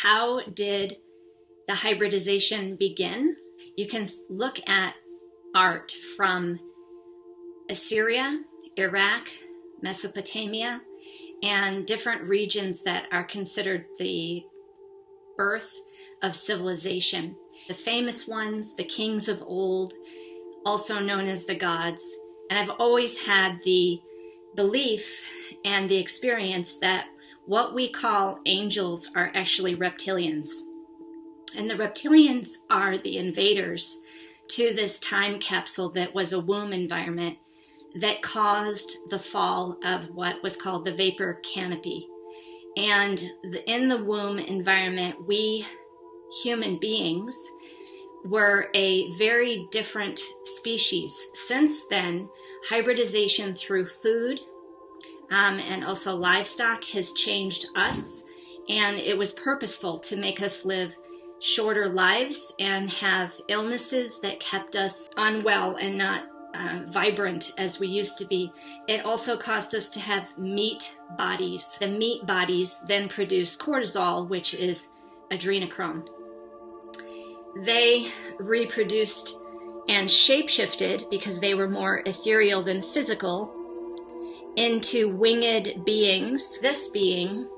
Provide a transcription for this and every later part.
how did the hybridization begin? You can look at art from Assyria, Iraq, Mesopotamia, and different regions that are considered the birth of civilization. The famous ones, the kings of old, also known as the gods. And I've always had the belief and the experience that what we call angels are actually reptilians. And the reptilians are the invaders to this time capsule that was a womb environment that caused the fall of what was called the vapor canopy. And in the womb environment, we human beings were a very different species. Since then, hybridization through food and also livestock has changed us, and it was purposeful to make us live shorter lives and have illnesses that kept us unwell and not vibrant as we used to be. It also caused us to have meat bodies. The meat bodies then produce cortisol, which is adrenochrome. They reproduced and shapeshifted, because they were more ethereal than physical, into winged beings. This being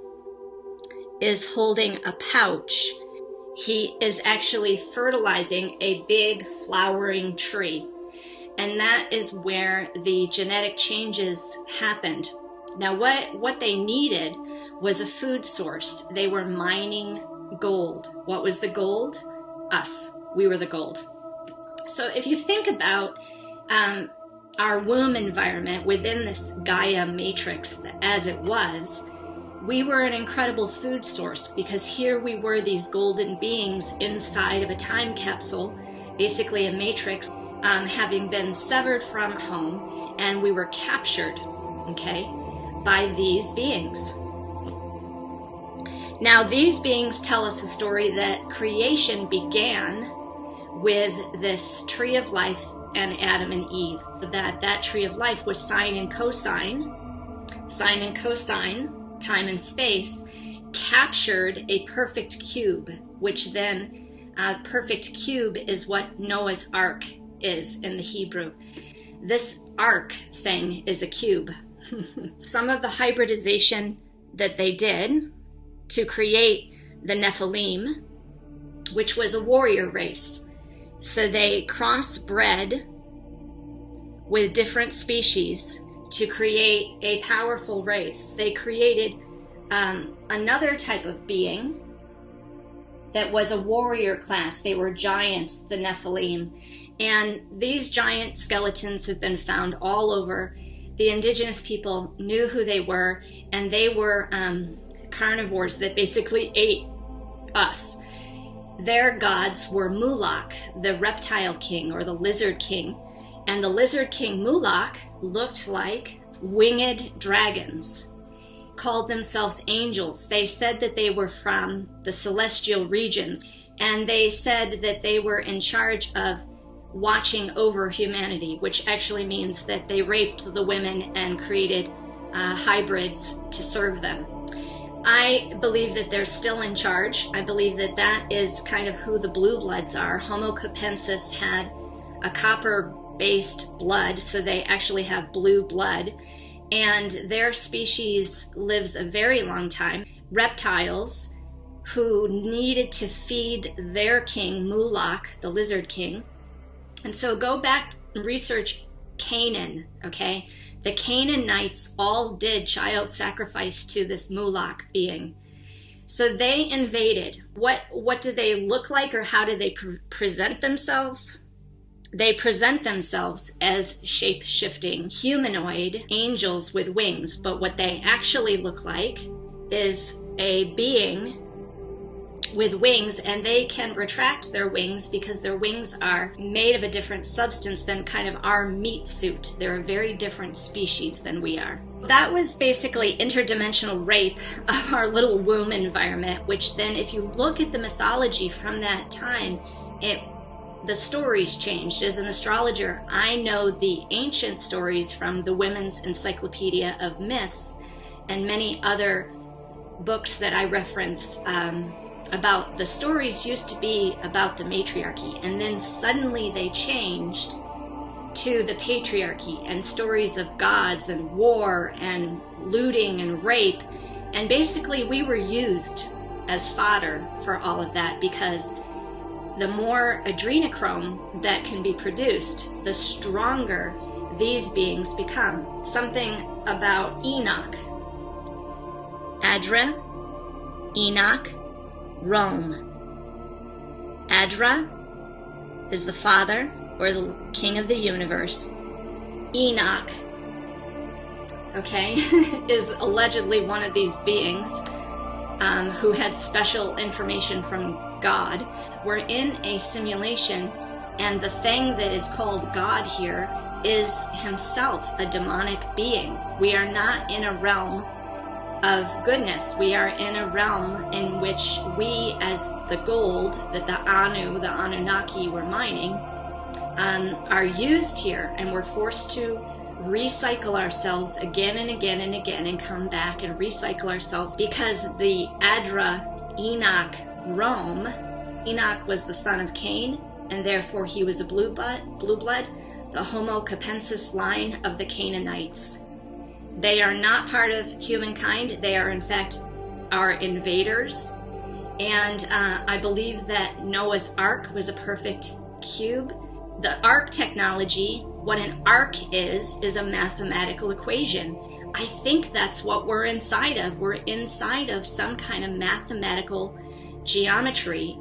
is holding a pouch. He is actually fertilizing a big flowering tree. And that is where the genetic changes happened. Now, what they needed was a food source. They were mining gold. What was the gold? Us. We were the gold. So if you think about our womb environment within this Gaia matrix as it was, we were an incredible food source, because here we were, these golden beings inside of a time capsule, basically a matrix, having been severed from home, and we were captured, okay, by these beings. Now, these beings tell us a story that creation began with this tree of life and Adam and Eve. That tree of life was sine and cosine, time and space, captured a perfect cube, which then, perfect cube is what Noah's Ark is in the Hebrew. This ark thing is a cube. Some of the hybridization that they did to create the Nephilim, which was a warrior race. So they crossbred with different species to create a powerful race. They created another type of being that was a warrior class. They were giants, the Nephilim. And these giant skeletons have been found all over. The indigenous people knew who they were, and they were carnivores that basically ate us. Their gods were Mulak, the reptile king or the lizard king. And the lizard king Mulak looked like winged dragons, called themselves angels. They said that they were from the celestial regions, and they said that they were in charge of watching over humanity, which actually means that they raped the women and created hybrids to serve them. I believe that they're still in charge. I believe that that is kind of who the blue bloods are. Homo capensis had a copper-based blood, so they actually have blue blood, and their species lives a very long time. Reptiles who needed to feed their king, Mulak, the lizard king. And so go back and research Canaan, okay? The Canaanites all did child sacrifice to this Mulak being. So they invaded. What do they look like, or how do they present themselves? They present themselves as shape-shifting humanoid angels with wings, but what they actually look like is a being with wings, and they can retract their wings because their wings are made of a different substance than kind of our meat suit. They're a very different species than we are. That was basically interdimensional rape of our little womb environment, which then, if you look at the mythology from that time, the stories changed. As an astrologer, I know the ancient stories from the Women's Encyclopedia of Myths and many other books that I reference about, the stories used to be about the matriarchy, and then suddenly they changed to the patriarchy and stories of gods and war and looting and rape. And basically we were used as fodder for all of that, because the more adrenochrome that can be produced, the stronger these beings become. Something about Enoch. Adra, Enoch, Rome. Adra is the father or the king of the universe. Enoch, okay, is allegedly one of these beings who had special information from God. We're in a simulation, and the thing that is called God here is himself a demonic being. We are not in a realm of goodness. We are in a realm in which we, as the gold that the Anu, the Anunnaki, were mining, are used here, and we're forced to recycle ourselves again and again and again, and come back and recycle ourselves, because the Adra, Enoch, Rome, Enoch was the son of Cain, and therefore he was a blue blood, the Homo capensis line of the Canaanites. They are not part of humankind. They are, in fact, our invaders. And I believe that Noah's Ark was a perfect cube. The ark technology, what an ark is a mathematical equation. I think that's what we're inside of. We're inside of some kind of mathematical geometry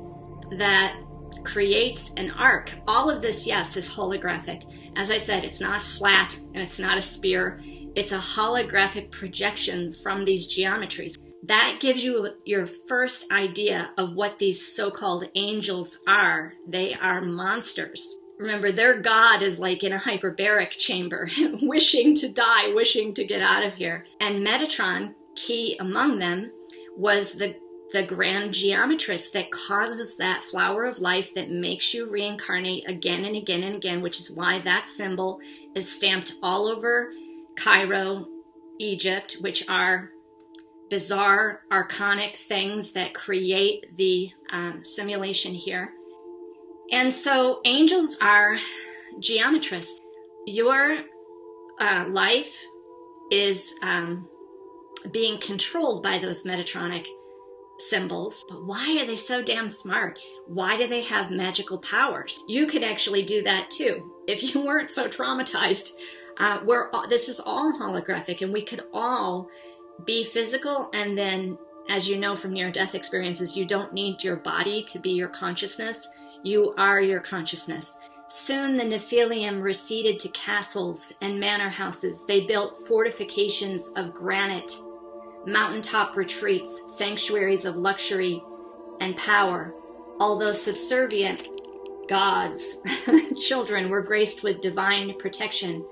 that creates an arc. All of this, yes, is holographic. As I said, it's not flat and it's not a sphere. It's a holographic projection from these geometries. That gives you your first idea of what these so-called angels are. They are monsters. Remember, their God is like in a hyperbaric chamber, wishing to die, wishing to get out of here. And Metatron, key among them, was the grand geometrist that causes that flower of life that makes you reincarnate again and again and again, which is why that symbol is stamped all over Cairo, Egypt, which are bizarre, archonic things that create the simulation here. And so angels are geometrists. Your life is being controlled by those Metatronic symbols. But why are they so damn smart? Why do they have magical powers? You could actually do that too. If you weren't so traumatized, this is all holographic, and we could all be physical, and then, as you know from near-death experiences, you don't need your body to be your consciousness. You are your consciousness. Soon the Nephilim receded to castles and manor houses. They built fortifications of granite, mountaintop retreats, sanctuaries of luxury and power. Although subservient, God's children were graced with divine protection.